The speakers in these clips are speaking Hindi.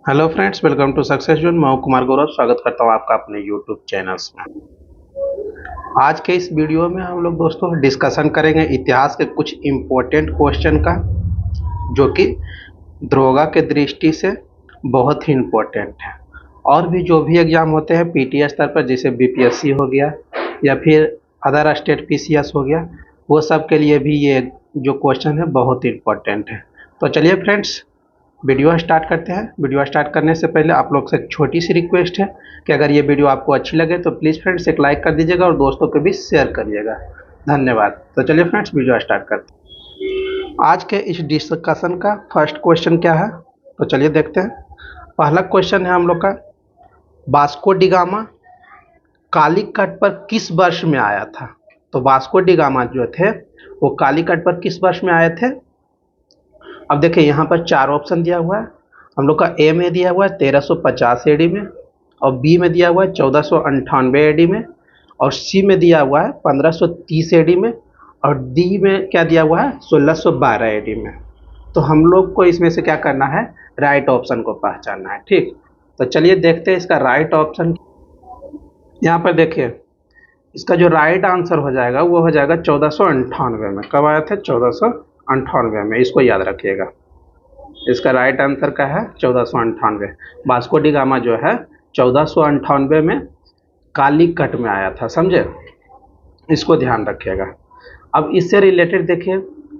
Hello friends, welcome to success zone. मैं हूं कुमार गौरव। स्वागत करता हूं आपका अपने यूट्यूब चैनल्स में। आज के इस वीडियो में हम लोग दोस्तों डिस्कशन करेंगे इतिहास के कुछ इम्पोर्टेंट क्वेश्चन का, जो कि दरोगा के दृष्टि से बहुत ही इम्पोर्टेंट है। और भी जो भी एग्जाम होते हैं पीटी स्तर पर, जैसे बीपीएससी हो गया या फिर अदर स्टेट पीसीएस हो गया, वो सब के लिए भी ये जो क्वेश्चन है बहुत ही इम्पोर्टेंट है। तो चलिए फ्रेंड्स, वीडियो स्टार्ट करते हैं। वीडियो स्टार्ट करने से पहले आप लोग से एक छोटी सी रिक्वेस्ट है कि अगर ये वीडियो आपको अच्छी लगे तो प्लीज़ फ्रेंड्स एक लाइक कर दीजिएगा और दोस्तों के बीच शेयर करिएगा। धन्यवाद। तो चलिए फ्रेंड्स, वीडियो स्टार्ट करते हैं। आज के इस डिस्कशन का फर्स्ट क्वेश्चन क्या है, तो चलिए देखते हैं। पहला क्वेश्चन है हम लोग का, वास्को डी गामा कालीकट पर किस वर्ष में आया था। तो वास्को डी गामा जो थे वो कालीकट पर किस वर्ष में आए थे। अब देखिए यहाँ पर चार ऑप्शन दिया हुआ है। हम लोग का ए में दिया हुआ है 1350 एडी में, और बी में दिया हुआ है 1498 एडी में, और सी में दिया हुआ है 1530 एडी में, और डी में क्या दिया हुआ है 1612 एडी में। तो हम लोग को इसमें से क्या करना है, राइट ऑप्शन को पहचानना है। ठीक, तो चलिए देखते हैं इसका राइट ऑप्शन। यहाँ पर देखिए, इसका जो राइट आंसर हो जाएगा वो हो जाएगा 1498 में। कब आया था, 1498 में। इसको याद रखिएगा। इसका राइट आंसर का है 1498। वास्को डी गामा जो है 1498 में कालीकट में आया था, समझे। इसको ध्यान रखिएगा। अब इससे रिलेटेड देखिए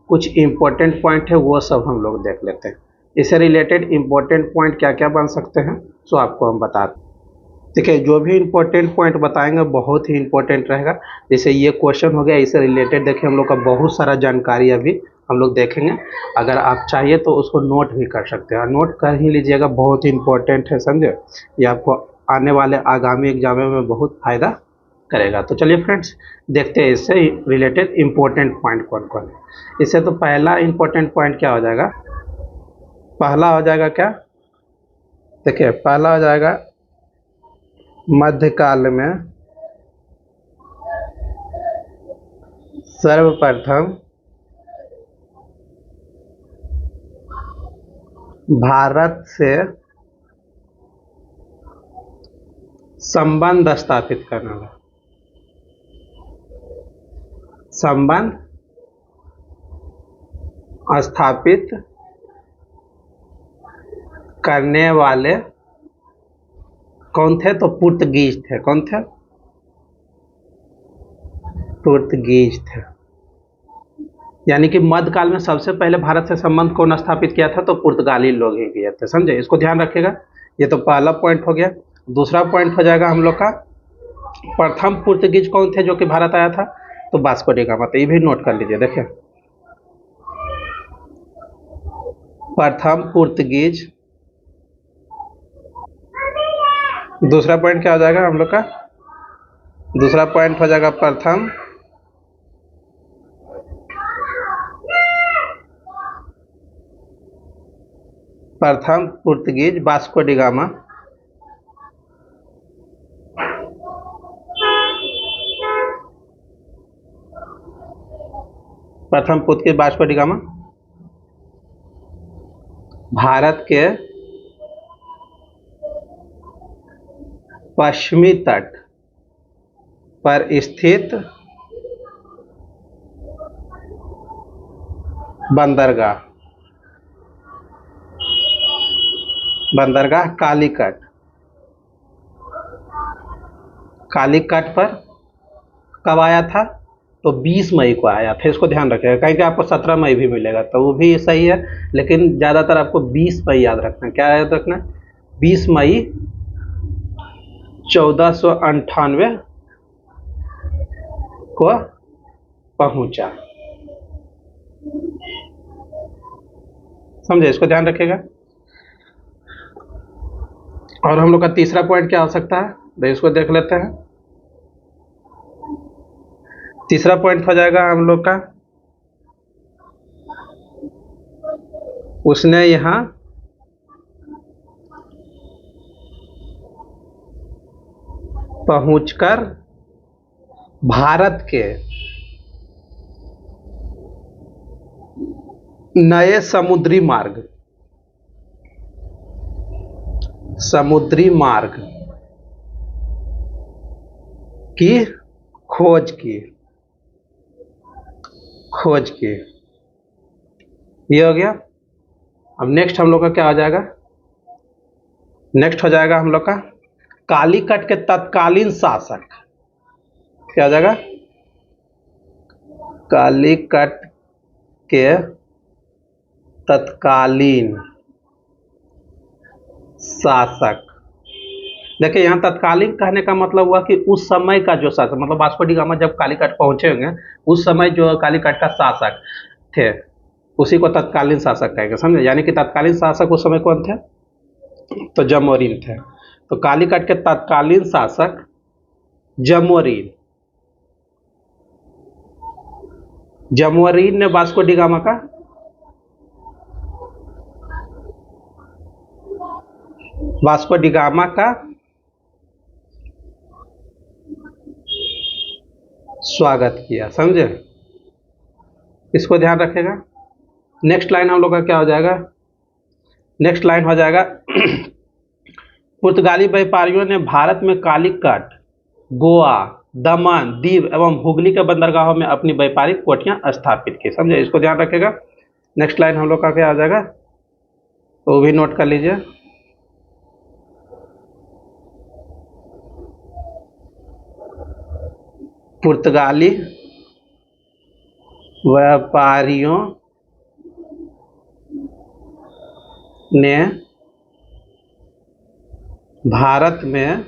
कुछ इंपॉर्टेंट पॉइंट है, वो सब हम लोग देख लेते हैं। इससे रिलेटेड इंपॉर्टेंट पॉइंट क्या क्या बन सकते हैं, सो आपको हम बताते हैं। देखिए, जो भी इंपॉर्टेंट पॉइंट बताएंगे बहुत ही इंपॉर्टेंट रहेगा। जैसे ये क्वेश्चन हो गया, इससे रिलेटेड देखिए हम लोग का बहुत सारा जानकारी अभी हम लोग देखेंगे। अगर आप चाहिए तो उसको नोट भी कर सकते हैं, नोट कर ही लीजिएगा, बहुत ही इंपॉर्टेंट है, समझे। ये आपको आने वाले आगामी एग्जामों में बहुत फायदा करेगा। तो चलिए फ्रेंड्स, देखते हैं इससे रिलेटेड इंपॉर्टेंट पॉइंट कौन कौन है। इससे तो पहला इंपॉर्टेंट पॉइंट क्या हो जाएगा, पहला हो जाएगा क्या, देखिए पहला हो जाएगा मध्यकाल में सर्वप्रथम भारत से संबंध स्थापित करने वाला, संबंध स्थापित करने वाले कौन थे, तो पुर्तगीज थे। कौन थे, पुर्तगीज थे। यानी कि मध्यकाल में सबसे पहले भारत से संबंध कौन स्थापित किया था, तो पुर्तगाली लोग ही किए थे, समझे। इसको ध्यान रखिएगा। ये तो पहला पॉइंट हो गया। दूसरा पॉइंट हो जाएगा हम लोग का, प्रथम पुर्तगीज कौन थे जो कि भारत आया था, तो वास्को डी गामा। तो ये भी नोट कर लीजिए। देखिए, प्रथम पुर्तगीज। दूसरा पॉइंट क्या हो जाएगा हम लोग का, दूसरा पॉइंट हो जाएगा प्रथम पुर्तगीज वास्को डी गामा प्रथम Portuguese Vasco D gamma Bharat के पश्चिमी तट पर स्थित बंदरगाह, बंदरगाह कालीकट, कालीकट पर कब आया था, तो 20 मई को आया था। इसको ध्यान रखिएगा, कहीं कि आपको 17 मई भी मिलेगा तो वो भी सही है, लेकिन ज़्यादातर आपको 20 मई याद रखना है। क्या याद रखना है, 20 मई 1498 को पहुंचा, समझे। इसको ध्यान रखिएगा। और हम लोग का तीसरा पॉइंट क्या हो सकता है, तो इसको देख लेते हैं। तीसरा पॉइंट हो जाएगा हम लोग का, उसने यहाँ पहुंचकर भारत के नए समुद्री मार्ग, समुद्री मार्ग की खोज की। ये हो गया। अब नेक्स्ट हम लोग का क्या हो जाएगा? नेक्स्ट हो जाएगा हम लोग का कालीकट के तत्कालीन शासक। क्या हो जाएगा? कालीकट के तत्कालीन शासक। देखिए यहाँ तत्कालीन कहने का मतलब हुआ कि उस समय का जो शासक, मतलब वास्को डी गामा जब कालीकट पहुंचे होंगे उस समय जो कालीकट का शासक थे उसी को तत्कालीन शासक कहेंगे, समझे? यानी कि तत्कालीन शासक उस समय कौन थे? तो जमोरिन थे। तो कालीकट के तत्कालीन शासक जमोरिन ने वास्को डी गामा का स्वागत किया, समझे? इसको ध्यान रखेगा। नेक्स्ट लाइन हम लोग का क्या हो जाएगा? नेक्स्ट लाइन हो जाएगा पुर्तगाली व्यापारियों ने भारत में कालीकट, गोवा, दमन, दीव एवं हुगली के बंदरगाहों में अपनी व्यापारिक कोठियां स्थापित की, समझे? इसको ध्यान रखेगा। नेक्स्ट लाइन हम लोग का क्या आ जाएगा तो वो भी नोट कर लीजिए। पुर्तगाली व्यापारियों ने भारत में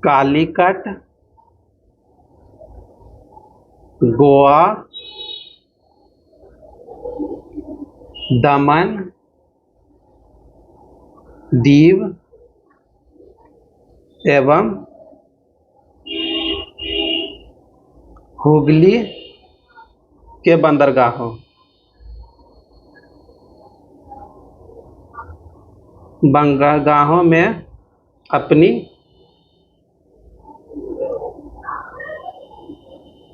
कालीकट, गोवा, दमन, दीव एवं हुगली के बंदरगाहों में अपनी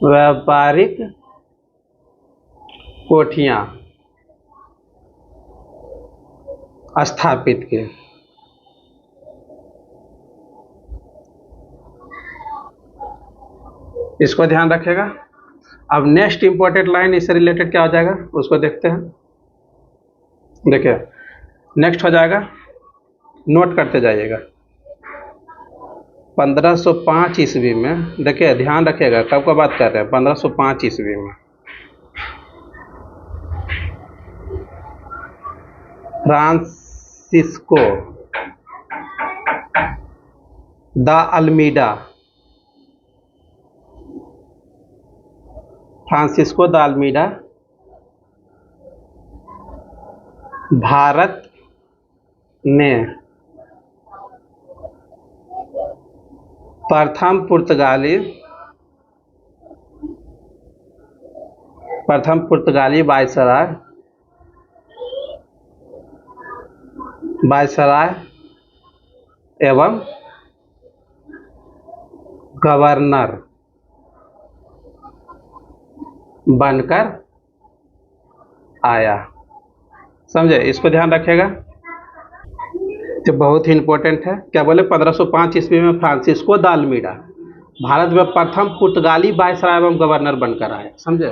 व्यापारिक कोठियां स्थापित की। इसको ध्यान रखेगा। अब नेक्स्ट इंपॉर्टेंट लाइन इससे रिलेटेड क्या हो जाएगा उसको देखते हैं। देखिए नेक्स्ट हो जाएगा, नोट करते जाइएगा। 1505 ईस्वी में, देखिए ध्यान रखिएगा कब का बात कर रहे हैं, 1505 ईस्वी में फ्रांसिस्को द अल्मीडा भारत में प्रथम पुर्तगाली वायसराय एवं गवर्नर बनकर आया, समझे? इसको ध्यान रखेगा, तो बहुत ही इंपॉर्टेंट है। क्या बोले? 1505 ईस्वी में फ्रांसिस्को द अल्मीडा भारत में प्रथम पुर्तगाली वायसराय एवं गवर्नर बनकर आए, समझे?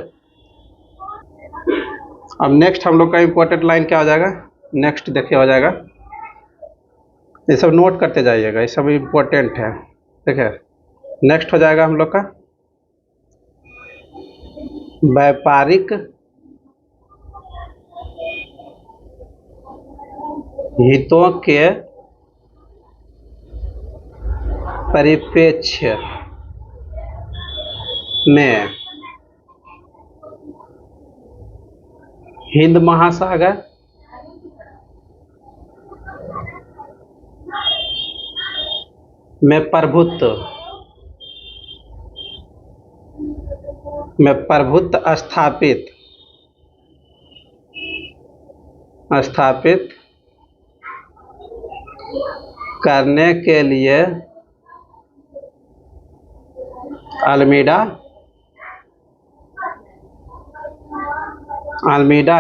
अब नेक्स्ट हम लोग का इंपॉर्टेंट लाइन क्या हो जाएगा? नेक्स्ट देखिए हो जाएगा, ये सब नोट करते जाइएगा, ये सब इंपॉर्टेंट है। देखिए नेक्स्ट हो जाएगा हम लोग का व्यापारिक हितों के परिप्रेक्ष्य में हिंद महासागर में प्रभुत्व स्थापित करने के लिए अल्मीडा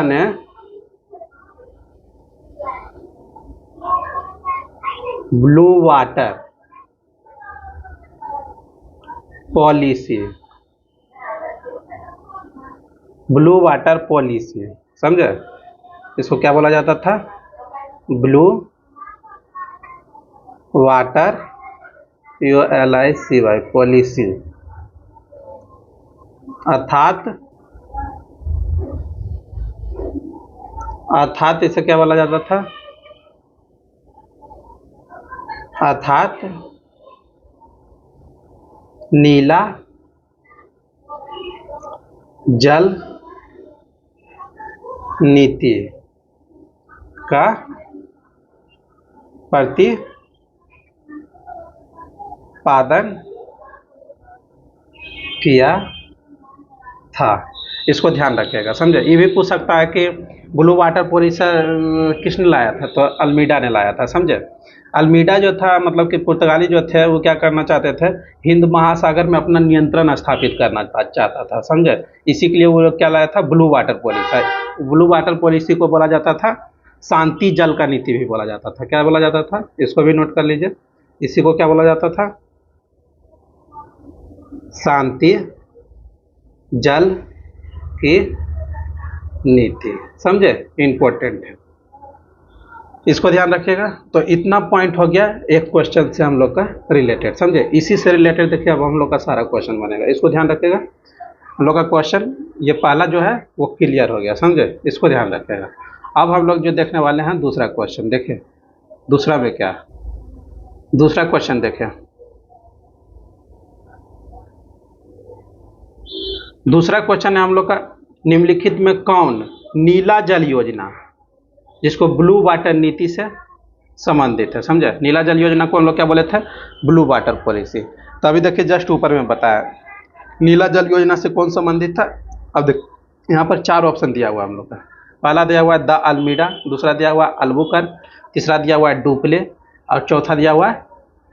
ने blue water policy, blue water policy, समझे? इसको क्या बोला जाता था? ब्लू वाटर POLICY पॉलिसी, अर्थात इसे क्या बोला जाता था? अर्थात नीला जल नीति का प्रतिपादन किया था। इसको ध्यान रखिएगा, समझे? ये भी पूछ सकता है कि ब्लू वाटर पॉलिसी किसने लाया था? तो अल्मीडा ने लाया था, समझे? अल्मीडा जो था, मतलब कि पुर्तगाली जो थे, वो क्या करना चाहते थे? हिंद महासागर में अपना नियंत्रण स्थापित करना चाहता था, समझे? इसी के लिए वो क्या लाया था? Blue water policy. Blue water policy को बोला जाता था शांति जल का नीति भी बोला जाता था। क्या बोला जाता था? इसको भी नोट कर लीजिए। इसी को क्या बोला जाता था? शांति जल की नीति, समझे? इंपॉर्टेंट है, इसको ध्यान रखिएगा। तो इतना पॉइंट हो गया एक क्वेश्चन से हम लोग का रिलेटेड, समझे? इसी से रिलेटेड देखिए अब हम लोग का सारा क्वेश्चन बनेगा। इसको ध्यान रखिएगा, हम लोग का क्वेश्चन ये पहला जो है वो क्लियर हो गया, समझे? इसको ध्यान रखिएगा। अब हम लोग जो देखने वाले हैं दूसरा क्वेश्चन, देखिए दूसरा में क्या है। दूसरा क्वेश्चन देखिए, दूसरा क्वेश्चन है हम लोग का, निम्नलिखित में कौन नीला जल योजना, जिसको ब्लू वाटर नीति से संबंधित है, समझे? नीला जल योजना को हम लोग क्या बोले थे? Blue water policy. तो अभी देखिए जस्ट ऊपर में बताया नीला जल योजना से कौन संबंधित था। अब देख यहाँ पर 4 ऑप्शन दिया हुआ हम लोग का। पहला दिया हुआ है द अल्मीडा, दूसरा दिया हुआ है अल्बुकर्क, तीसरा दिया हुआ है डुप्ले और चौथा दिया हुआ है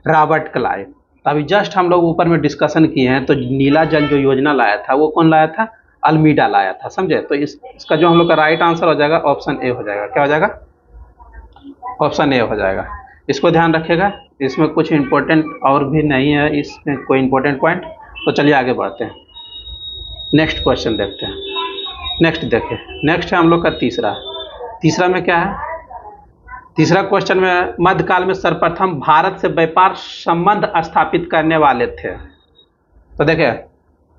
रॉबर्ट क्लाइव। तो अभी जस्ट हम लोग ऊपर में डिस्कशन किए हैं, तो नीला जल जो योजना लाया था वो कौन लाया था? अल्मीडा लाया था, समझे? तो इसका जो हम लोग का राइट आंसर हो जाएगा ऑप्शन ए हो जाएगा। क्या हो जाएगा? ऑप्शन ए हो जाएगा। इसको ध्यान रखिएगा, इसमें कुछ इंपॉर्टेंट और भी नहीं है, इसमें कोई इंपॉर्टेंट पॉइंट। तो चलिए आगे बढ़ते हैं, नेक्स्ट क्वेश्चन देखते हैं। नेक्स्ट देखिए, नेक्स्ट है हम लोग का तीसरा में क्या है? तीसरा क्वेश्चन में मध्यकाल में सर्वप्रथम भारत से व्यापार संबंध स्थापित करने वाले थे। तो देखिए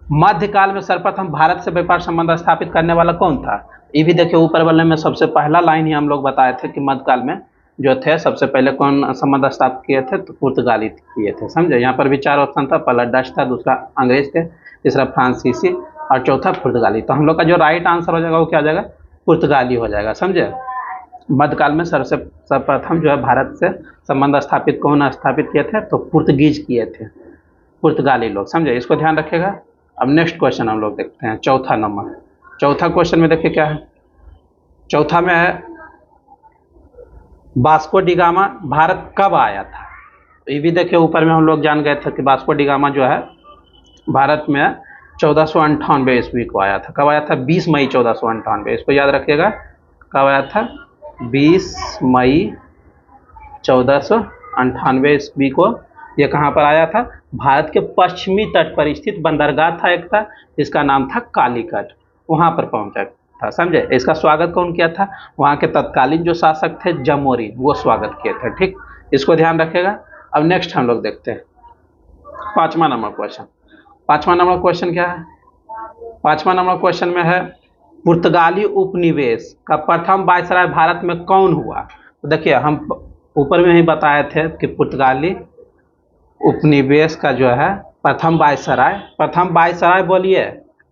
मध्यकाल में सर्वप्रथम भारत से व्यापार संबंध स्थापित करने वाला कौन था? ये भी देखिए ऊपर वाले में सबसे पहला लाइन ही हम लोग बताए थे कि मध्यकाल में जो थे सबसे पहले कौन संबंध स्थापित किए थे? तो पुर्तगाली किए थे, समझे? यहाँ पर भी 4 ऑप्शन था, पहला डच था, दूसरा अंग्रेज थे, तीसरा फ्रांसीसी और चौथा पुर्तगाली। तो हम लोग का जो राइट आंसर हो जाएगा वो क्या हो जाएगा? पुर्तगाली हो जाएगा, समझे? मध्यकाल में सर्वप्रथम जो है भारत से संबंध स्थापित कौन स्थापित किए थे? तो पुर्तगीज किए थे, पुर्तगाली लोग, समझे? इसको ध्यान रखिएगा। अब नेक्स्ट क्वेश्चन हम लोग देखते हैं, चौथा नंबर। चौथा क्वेश्चन में देखिए क्या है। चौथा में है वास्को डी गामा भारत कब आया था? ये भी देखिए ऊपर में हम लोग जान गए थे कि वास्को डी गामा जो है भारत में 1498 ईस्वी को आया था। कब आया था? 20 मई 1498। इसको याद रखिएगा, कब आया था? 20 मई 1498 ईस्वी को। ये कहाँ पर आया था? भारत के पश्चिमी तट पर स्थित बंदरगाह था एक था, जिसका नाम था कालीकट, वहाँ पर पहुँचा था, समझे? इसका स्वागत कौन किया था? वहाँ के तत्कालीन जो शासक थे जमोरिन, वो स्वागत किए थे, ठीक? इसको ध्यान रखिएगा। अब नेक्स्ट हम लोग देखते हैं 5वां नंबर क्वेश्चन। 5वां नंबर क्वेश्चन क्या है? 5वां नंबर क्वेश्चन में है पुर्तगाली उपनिवेश का प्रथम वायसराय भारत में कौन हुआ? तो देखिए हम ऊपर में ही बताए थे कि पुर्तगाली उपनिवेश का जो है प्रथम वायसराय बोलिए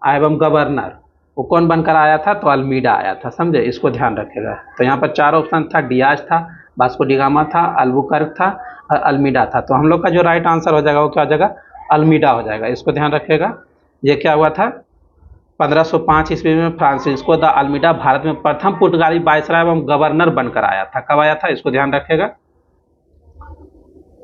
एवं गवर्नर वो कौन बनकर आया था? तो अल्मीडा आया था, समझे? इसको ध्यान रखिएगा। तो यहाँ पर 4 ऑप्शन था, डियाज था, वास्को डी गामा था, अल्बुकर्क था और अल्मीडा था। तो हम लोग का जो राइट आंसर हो जाएगा वो क्या हो जाएगा? अल्मीडा हो जाएगा। इसको ध्यान रखिएगा। ये क्या हुआ था? 1505 ईस्वी में फ्रांसिस्को द अल्मीडा भारत में प्रथम पुर्तगाली वायसराय एवं गवर्नर बनकर आया था। कब आया था? इसको ध्यान रखिएगा,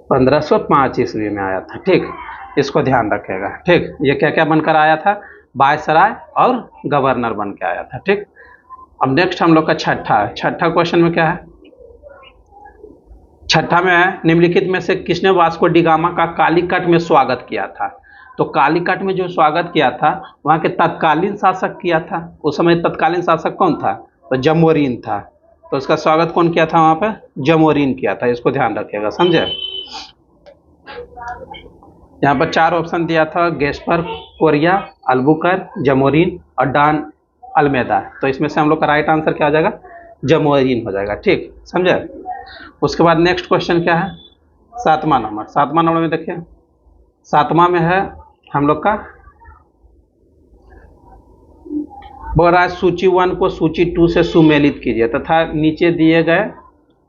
1505 ईस्वी में आया था, ठीक? इसको ध्यान रखिएगा, ठीक? ये क्या क्या बनकर आया था? वायसराय और गवर्नर बन के आया था, ठीक? अब नेक्स्ट हम लोग का छठा क्वेश्चन में क्या है? छठा में है, निम्नलिखित में से किसने वास्को डी गामा का कालीकट में स्वागत किया था? तो कालीकट में जो स्वागत किया था वहाँ के तत्कालीन शासक किया था। उस समय तत्कालीन शासक कौन था? तो जमोरीन था। तो उसका स्वागत कौन किया था वहाँ पे? जमोरीन किया था। इसको ध्यान रखिएगा, समझे। यहाँ पर 4 ऑप्शन दिया था, गेस्पर, कोरिया, अल्बुकर, जमोरीन और डॉन अल्मेदा। तो इसमें से हम लोग का राइट आंसर क्या हो जाएगा? जमोरीन हो जाएगा। ठीक, समझे। उसके बाद नेक्स्ट क्वेश्चन क्या है? 7वां नंबर। 7वां नंबर में देखिए, 7वां में है हम लोग का, बोल रहा है सूची 1 को सूची 2 से सुमेलित कीजिए तथा नीचे दिए गए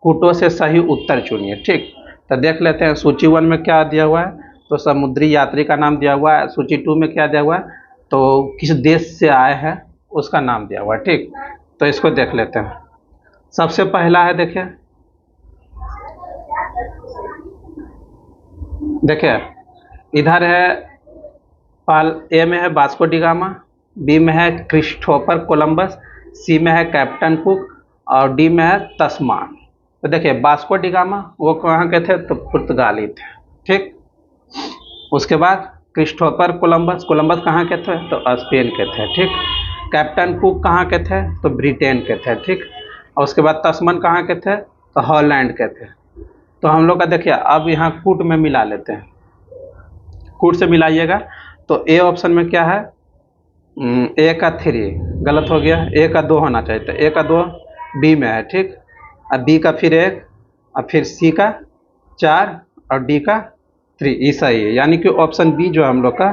कूटों से सही उत्तर चुनिए। ठीक, तो देख लेते हैं सूची 1 में क्या दिया हुआ है। तो समुद्री यात्री का नाम दिया हुआ है। सूची 2 में क्या दिया हुआ है? तो किस देश से आए हैं उसका नाम दिया हुआ है। ठीक, तो इसको देख लेते हैं। सबसे पहला है, देखिए इधर है, ए में है वास्को डी गामा, बी में है क्रिस्टोफर कोलंबस, सी में है कैप्टन कुक और डी में है तस्मान। तो देखिए वास्को डी गामा वो कहाँ के थे? तो पुर्तगाली थे। ठीक, उसके बाद क्रिस्टोफर कोलंबस, कोलंबस कहाँ के थे? तो स्पेन के थे। ठीक, कैप्टन कुक कहाँ के थे? तो ब्रिटेन के थे। ठीक, और उसके बाद तस्मान कहाँ के थे? तो हॉलैंड के थे। तो हम लोग का देखिए अब यहाँ कूट में मिला लेते हैं, कूट से मिलाइएगा। तो ए ऑप्शन में क्या है? ए का 3 गलत हो गया, ए का 2 होना चाहिए। तो ए का 2 बी में है। ठीक, अब बी का फिर 1 और फिर सी का 4 और डी का 3, ये सही है। यानी कि ऑप्शन बी जो हम लोग का,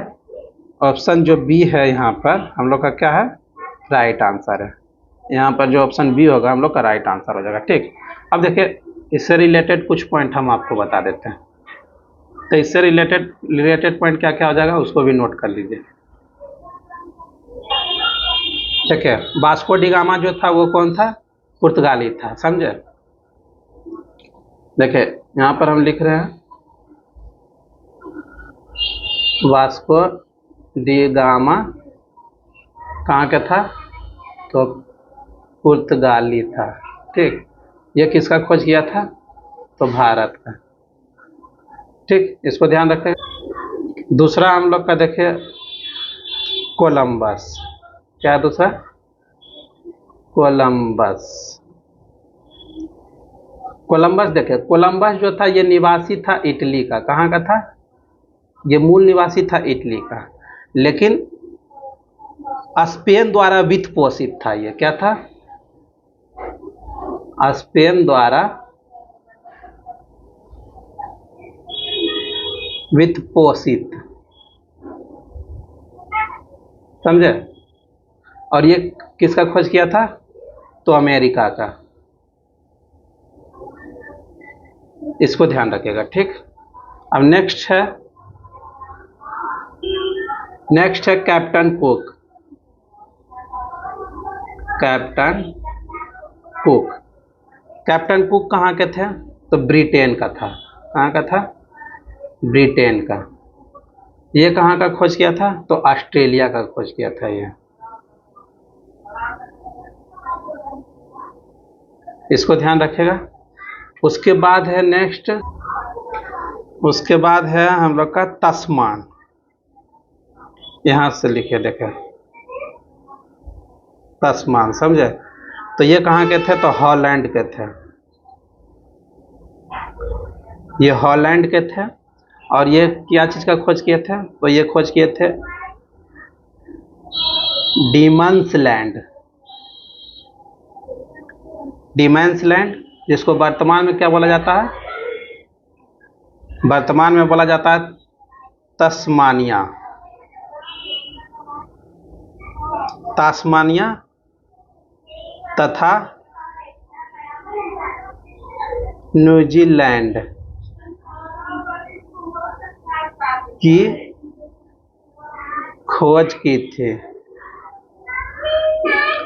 ऑप्शन जो बी है यहाँ पर हम लोग का क्या है? राइट आंसर है। यहाँ पर जो ऑप्शन बी होगा हम लोग का राइट आंसर हो जाएगा। ठीक, अब देखिए इससे रिलेटेड कुछ पॉइंट हम आपको बता देते हैं। तो इससे रिलेटेड पॉइंट क्या क्या हो जाएगा उसको भी नोट कर लीजिए। देखिए वास्को डी गामा जो था वो कौन था? पुर्तगाली था, समझे। देखिए यहाँ पर हम लिख रहे हैं वास्को डी गामा कहाँ का था? तो पुर्तगाली था। ठीक, ये किसका खोज किया था? तो भारत का। ठीक, इसको ध्यान रखें। दूसरा हम लोग का देखिए कोलंबस। क्या है दूसरा? कोलंबस। कोलंबस देखिए, कोलंबस जो था ये निवासी था इटली का। कहाँ का था? ये मूल निवासी था इटली का, लेकिन स्पेन द्वारा वित्त पोषित था। ये क्या था? स्पेन द्वारा वित्त पोषित, समझे। और ये किसका खोज किया था? तो अमेरिका का। इसको ध्यान रखिएगा। ठीक, अब नेक्स्ट है captain cook. Captain cook, captain cook कहाँ के थे? तो ब्रिटेन का था। कहाँ का था? ब्रिटेन का। ये कहाँ का खोज किया था? तो ऑस्ट्रेलिया का खोज किया था ये। इसको ध्यान रखिएगा। उसके बाद है नेक्स्ट, उसके बाद है हम लोग का तस्मान। यहां से लिखे देखें तस्मान, समझे। तो ये कहाँ के थे? तो हॉलैंड के थे। ये हॉलैंड के थे। और ये क्या चीज का खोज किए थे? तो ये खोज किए थे डीमंस लैंड। डीमंस लैंड जिसको वर्तमान में क्या बोला जाता है? वर्तमान में बोला जाता है तस्मानिया। तास्मानिया तथा न्यूजीलैंड की खोज की थी,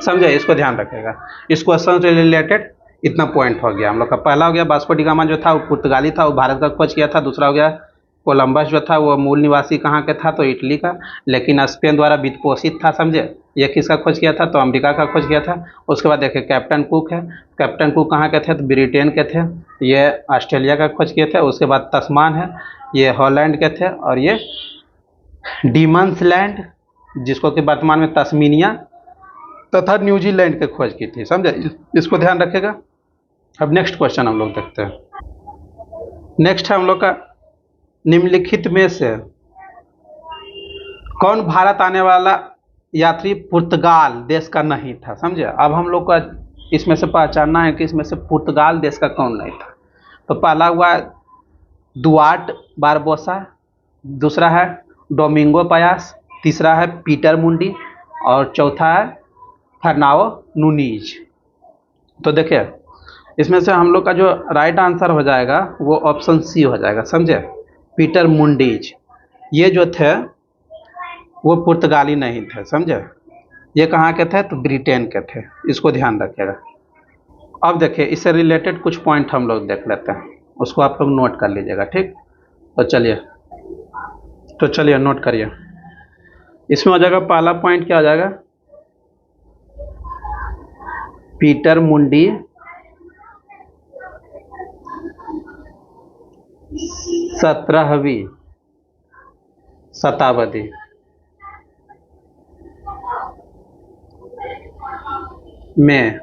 समझे। इसको ध्यान रखेगा। इस क्वेश्चन से रिलेटेड इतना पॉइंट हो गया हम लोग का। पहला हो गया वास्को डी गामा जो था वो पुर्तगाली था, वो भारत का खोज किया था। दूसरा हो गया कोलंबस जो था वो मूल निवासी कहाँ के था? तो इटली का, लेकिन स्पेन द्वारा वित्त पोषित था, समझे। ये किसका खोज किया था? तो अमेरिका का खोज किया था। उसके बाद देखिए कैप्टन कुक है। कैप्टन कुक कहाँ के थे? तो ब्रिटेन के थे। ये ऑस्ट्रेलिया का खोज किए थे। उसके बाद तस्मान है, ये हॉलैंड के थे। और ये डीमन्सलैंड, जिसको कि वर्तमान में तस्मीनिया तथा न्यूजीलैंड के खोज की थी। समझे? इसको ध्यान रखेगा। अब नेक्स्ट क्वेश्चन हम लोग देखते हैं। नेक्स्ट है हम लोग का, निम्नलिखित में से कौन भारत आने वाला यात्री पुर्तगाल देश का नहीं था? समझे? अब हम लोग का इसमें से पहचानना है कि इसमें से पुर्तगाल देश का कौन नहीं था। तो पहला हुआ दुआर्ट बारबोसा, दूसरा है डोमिंगो पयास, तीसरा है पीटर मुंडी और चौथा है फर्नाओ नूनीज। तो देखिए इसमें से हम लोग का जो राइट आंसर हो जाएगा वो ऑप्शन सी हो जाएगा। समझे? पीटर मुंडीज ये जो थे वो पुर्तगाली नहीं थे। समझे? ये कहाँ के थे? तो ब्रिटेन के थे। इसको ध्यान रखिएगा। अब देखिए इससे रिलेटेड कुछ पॉइंट हम लोग देख लेते हैं, उसको आप लोग नोट कर लीजिएगा। ठीक? तो चलिए नोट करिए। इसमें हो जाएगा पहला पॉइंट क्या हो जाएगा? पीटर मुंडी 17वीं शताब्दी में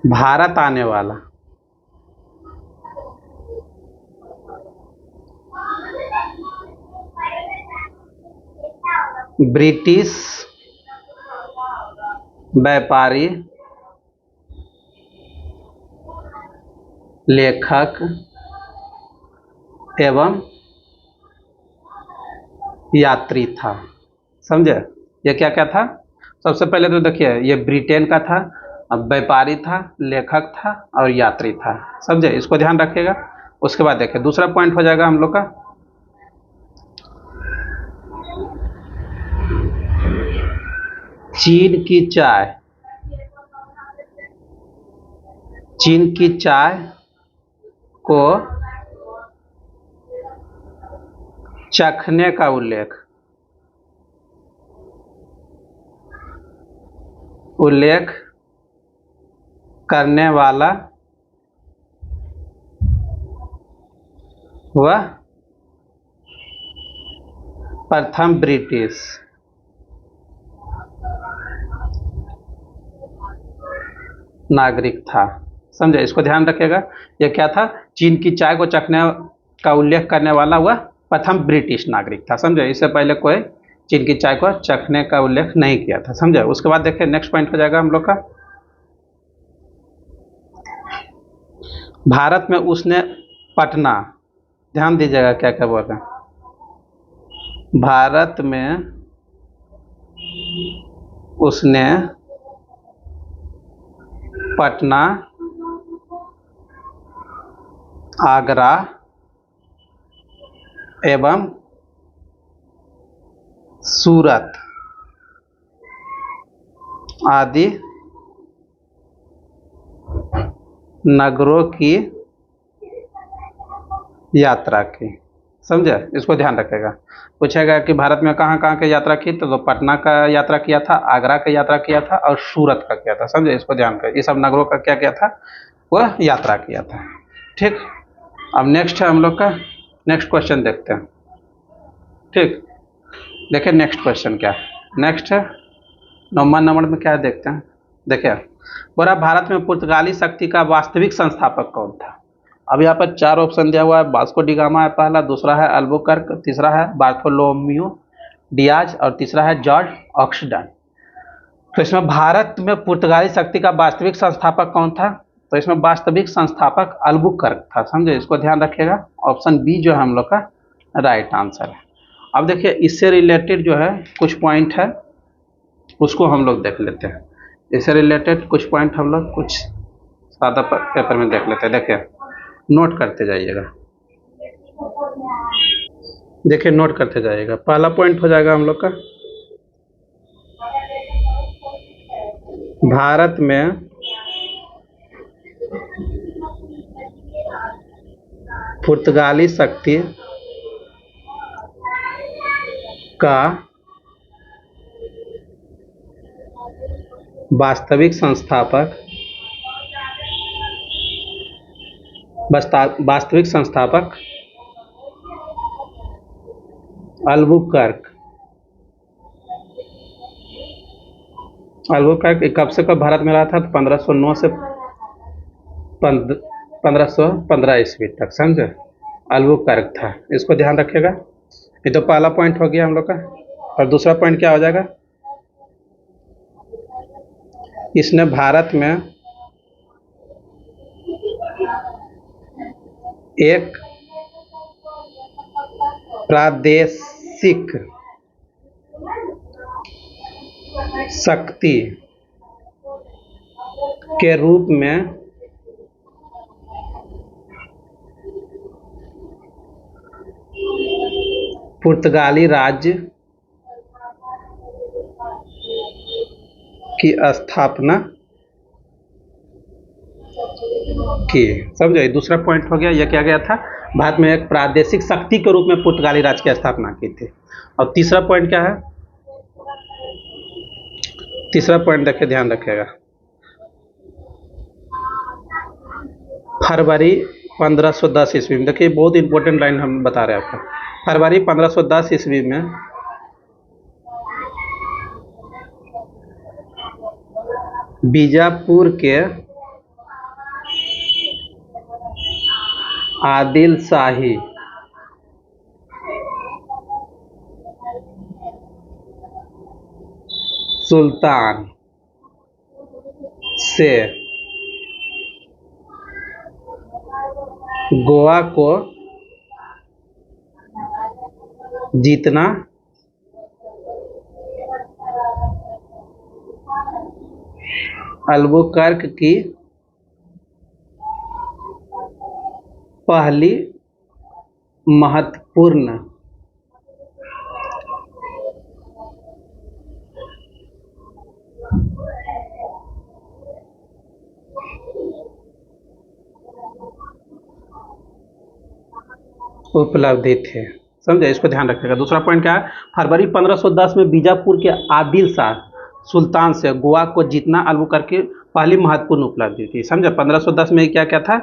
भारत आने वाला ब्रिटिश व्यापारी, लेखक एवं यात्री था। समझे? ये क्या क्या था? सबसे पहले तो देखिए ये ब्रिटेन का था, अब व्यापारी था, लेखक था और यात्री था। समझे? इसको ध्यान रखिएगा। उसके बाद देखिए दूसरा पॉइंट हो जाएगा हम लोग का, चीन की चाय। चीन की चाय को चखने का उल्लेख करने वाला वह प्रथम ब्रिटिश नागरिक था। समझे? इसको ध्यान रखिएगा। यह क्या था? चीन की चाय को चखने का उल्लेख करने वाला वह प्रथम ब्रिटिश नागरिक था। समझे? इससे पहले कोई चीन की चाय को चखने का उल्लेख नहीं किया था। समझे? उसके बाद देखिए नेक्स्ट पॉइंट हो जाएगा हम लोग का, भारत में उसने पटना, ध्यान दीजिएगा क्या क्या बोल रहे हैं। भारत में उसने पटना, आगरा एवं सूरत आदि नगरों की यात्रा की। समझे? इसको ध्यान रखेगा। पूछेगा कि भारत में कहाँ कहाँ की यात्रा की, तो पटना का यात्रा किया था, आगरा का यात्रा किया था और सूरत का किया था। समझे? इसको ध्यान कर, ये सब नगरों का क्या किया था? वह यात्रा किया था। ठीक? अब नेक्स्ट है हम लोग का, नेक्स्ट क्वेश्चन देखते हैं। ठीक? देखिए नेक्स्ट क्वेश्चन क्या है। नेक्स्ट है 9वां नंबर में क्या है देखते हैं। देखिए बोला भारत में पुर्तगाली शक्ति का वास्तविक संस्थापक कौन था? अब यहाँ पर चार ऑप्शन दिया हुआ है। वास्को डी गामा है पहला, दूसरा है अल्बुकर्क, तीसरा है बार्थोलोम्यू डियाज और तीसरा है जॉर्ज ऑक्सडन। तो इसमें भारत में पुर्तगाली शक्ति का वास्तविक संस्थापक कौन था? तो इसमें वास्तविक संस्थापक अल्बुकर्क था। समझे? इसको ध्यान रखिएगा। ऑप्शन बी जो है हम लोग का राइट आंसर है। अब देखिए इससे रिलेटेड जो है कुछ पॉइंट है, उसको हम लोग देख लेते हैं। इससे रिलेटेड कुछ पॉइंट हम लोग कुछ सादा पेपर में देख लेते हैं। देखिए नोट करते जाइएगा। देखिए नोट करते जाइएगा। पहला पॉइंट हो जाएगा हम लोग का, भारत में पुर्तगाली शक्ति का वास्तविक संस्थापक अल्बुकर्क कब से कब भारत में रहा था? तो 1509 से 1515 ईस्वी तक, समझे? अल्बुकर्क था, इसको ध्यान रखिएगा। ये तो पहला पॉइंट हो गया हम लोग का। और दूसरा पॉइंट क्या हो जाएगा? इसने भारत में एक प्रादेशिक शक्ति के रूप में पुर्तगाली राज्य की स्थापना की। समझे? दूसरा पॉइंट हो गया। यह क्या गया था? भारत में एक प्रादेशिक शक्ति के रूप में पुर्तगाली राज्य की स्थापना की थी। और तीसरा पॉइंट क्या है? तीसरा पॉइंट देखिए, ध्यान रखिएगा। फरवरी 1510 ईस्वी में, देखिए बहुत इंपॉर्टेंट लाइन हम बता रहे हैं आपको। फरवरी 1510 ईस्वी में बीजापुर के आदिल शाही सुल्तान से गोवा को जीतना अल्बुकर्क की पहली महत्वपूर्ण उपलब्धि थे। समझे? इसको ध्यान रखिएगा। दूसरा पॉइंट क्या है? फरवरी 1510 में बीजापुर के आदिल शाह सुल्तान से गोवा को जीतना अल्बुकर्क की पहली महत्वपूर्ण उपलब्धि थी। समझे? 1510 में क्या क्या था?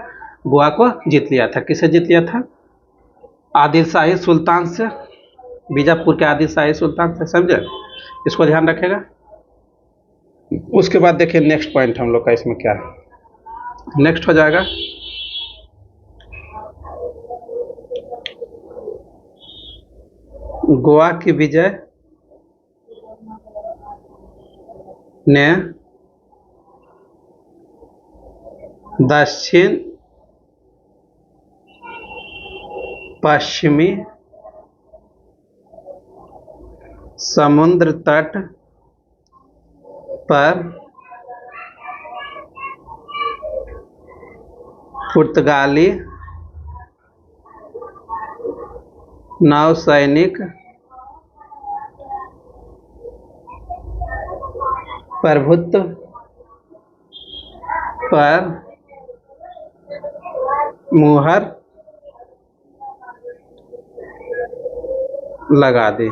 गोवा को जीत लिया था। किसे जीत लिया था? आदिल शाही सुल्तान से, बीजापुर के आदिल शाही सुल्तान से। समझे? इसको ध्यान रखेगा। उसके बाद देखिए नेक्स्ट पॉइंट हम लोग का इसमें क्या है। नेक्स्ट हो जाएगा गोवा की विजय ने दक्षिण पश्चिमी समुद्र तट पर पुर्तगाली नौसैनिक प्रभुत्व पर मुहर लगा दी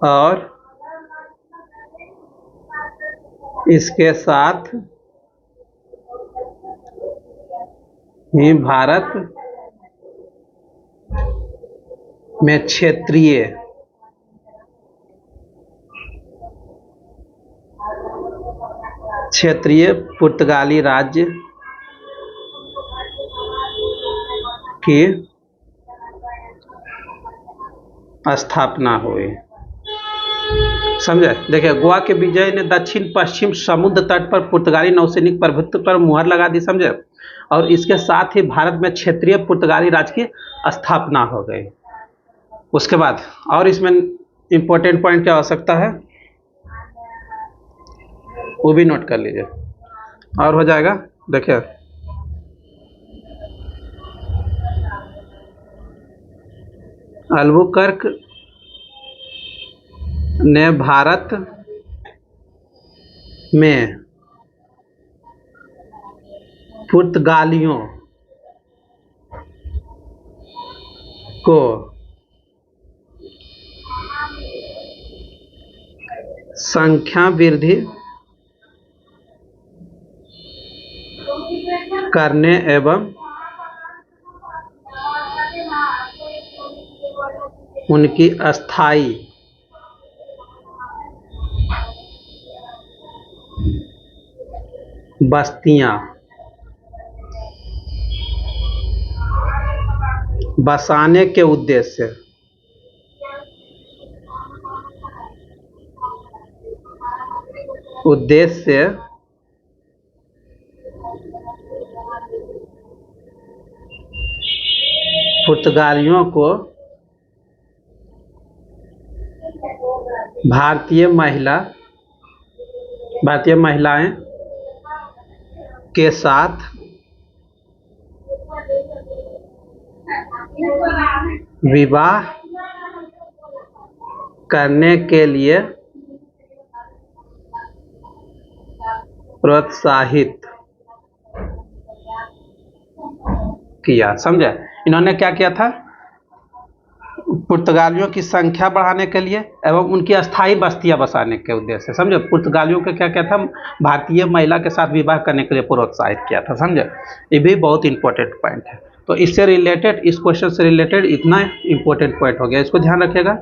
और इसके साथ ही भारत में क्षेत्रीय पुर्तगाली राज्य की स्थापना हुई। समझे? देखिए, गोवा के विजय ने दक्षिण पश्चिम समुद्र तट पर पुर्तगाली नौसैनिक प्रभुत्व पर मुहर लगा दी। समझे? और इसके साथ ही भारत में क्षेत्रीय पुर्तगाली राज्य की स्थापना हो गई। उसके बाद और इसमें इंपॉर्टेंट पॉइंट क्या हो सकता है, वो भी नोट कर लीजिए। और हो जाएगा, देखिए अल्बुकर्क ने भारत में पुर्तगालियों को संख्या वृद्धि करने एवं उनकी अस्थायी बस्तियां बसाने के उद्देश्य पुर्तगालियों को भारतीय महिलाएं के साथ विवाह करने के लिए प्रोत्साहित किया। समझे? इन्होंने क्या किया था? पुर्तगालियों की संख्या बढ़ाने के लिए एवं उनकी अस्थायी बस्तियां बसाने के उद्देश्य से। समझे? पुर्तगालियों का क्या क्या था? भारतीय महिला के साथ विवाह करने के लिए प्रोत्साहित किया था। समझे? ये भी बहुत इंपॉर्टेंट पॉइंट है। तो इससे रिलेटेड, इस क्वेश्चन से रिलेटेड इतना इंपॉर्टेंट पॉइंट हो गया, इसको ध्यान रखिएगा।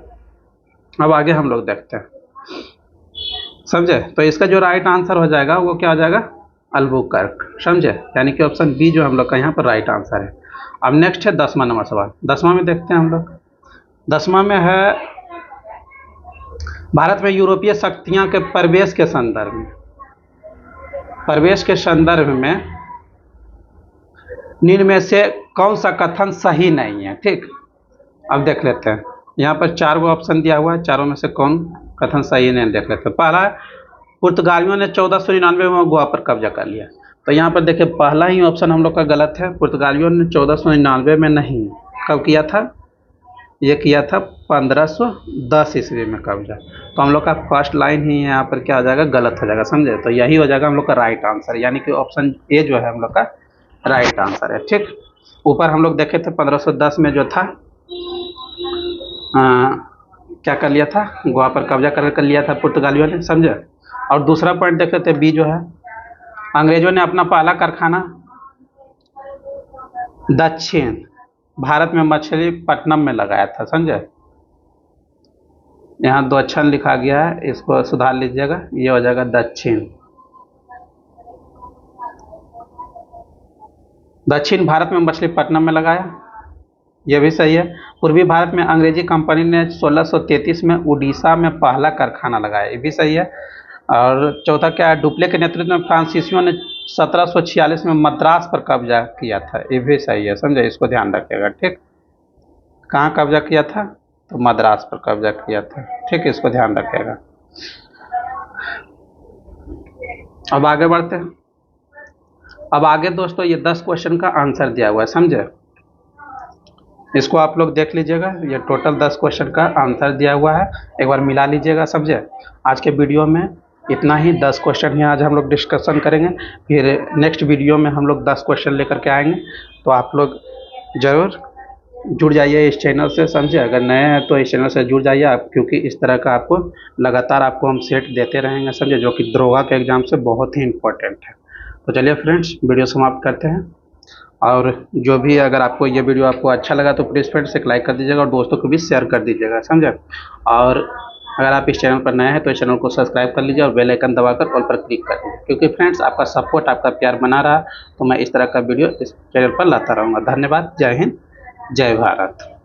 अब आगे हम लोग देखते हैं। समझे? तो इसका जो राइट आंसर हो जाएगा वो क्या हो जाएगा? अल्बुकर्क। समझे? यानी कि ऑप्शन बी जो हम लोग का यहाँ पर राइट आंसर है। अब नेक्स्ट है 10वां नंबर सवाल। 10वां में देखते हैं हम लोग। 10वां में है, भारत में यूरोपीय शक्तियां के प्रवेश के संदर्भ में निम्न में से कौन सा कथन सही नहीं है? ठीक, अब देख लेते हैं। यहाँ पर 4 ऑप्शन दिया हुआ है, चारों में से कौन कथन सही नहीं, देख लेते हैं। पहला, पुर्तगालियों ने 1499 में गोवा पर कब्जा कर लिया। तो यहाँ पर देखिए, पहला ही ऑप्शन हम लोग का गलत है। पुर्तगालियों ने 1499 में नहीं, कब किया था? ये किया था 1510 ईस्वी में कब्जा। तो हम लोग का फर्स्ट लाइन ही यहाँ पर क्या हो जाएगा? गलत हो जाएगा। समझे? तो यही हो जाएगा हम लोग का राइट आंसर, यानी कि ऑप्शन ए जो है हम लोग का राइट आंसर है। ठीक, ऊपर हम लोग देखे थे 1510 में जो था क्या कर लिया था? गोवा पर कब्जा कर लिया था पुर्तगालियों ने। समझे? और दूसरा पॉइंट देख लेते हैं, बी जो है, अंग्रेजों ने अपना पहला कारखाना दक्षिण भारत में मछलीपट्टनम में लगाया था। समझे? यहाँ 2 अक्षर लिखा गया है, इसको सुधार लीजिएगा, ये हो जाएगा दक्षिण भारत में मछलीपट्टनम में लगाया, ये भी सही है। पूर्वी भारत में अंग्रेजी कंपनी ने 1633 में उड़ीसा में पहला कारखाना लगाया, ये भी सही है। और चौथा क्या है? डुप्ले के नेतृत्व में फ्रांसीसियों ने 1746 में मद्रास पर कब्जा किया था, ये भी सही है। समझे? इसको ध्यान रखिएगा। ठीक, कहाँ कब्जा किया था? तो मद्रास पर कब्जा किया था। ठीक, इसको ध्यान रखिएगा। अब आगे बढ़ते हैं। अब आगे दोस्तों ये 10 क्वेश्चन का आंसर दिया हुआ है। समझे? इसको आप लोग देख लीजिएगा, ये टोटल 10 क्वेश्चन का आंसर दिया हुआ है, एक बार मिला लीजिएगा। समझे? आज के वीडियो में इतना ही, 10 क्वेश्चन ही आज हम लोग डिस्कशन करेंगे। फिर नेक्स्ट वीडियो में हम लोग 10 क्वेश्चन लेकर के आएंगे। तो आप लोग ज़रूर जुड़ जाइए इस चैनल से। समझे? अगर नए हैं तो इस चैनल से जुड़ जाइए आप, क्योंकि इस तरह का आपको लगातार आपको हम सेट देते रहेंगे। समझे? जो कि दरोगा के एग्ज़ाम से बहुत ही इंपॉर्टेंट है। तो चलिए फ्रेंड्स, वीडियो समाप्त करते हैं। और जो भी, अगर आपको ये वीडियो आपको अच्छा लगा तो प्लीज़ फ्रेंड्स एक लाइक कर दीजिएगा और दोस्तों को भी शेयर कर दीजिएगा। समझे? और अगर आप इस चैनल पर नए हैं तो इस चैनल को सब्सक्राइब कर लीजिए और बेल आइकन दबाकर ऑल पर क्लिक कर दीजिए, क्योंकि फ्रेंड्स आपका सपोर्ट, आपका प्यार बना रहा तो मैं इस तरह का वीडियो इस चैनल पर लाता रहूँगा। धन्यवाद। जय हिंद, जय भारत।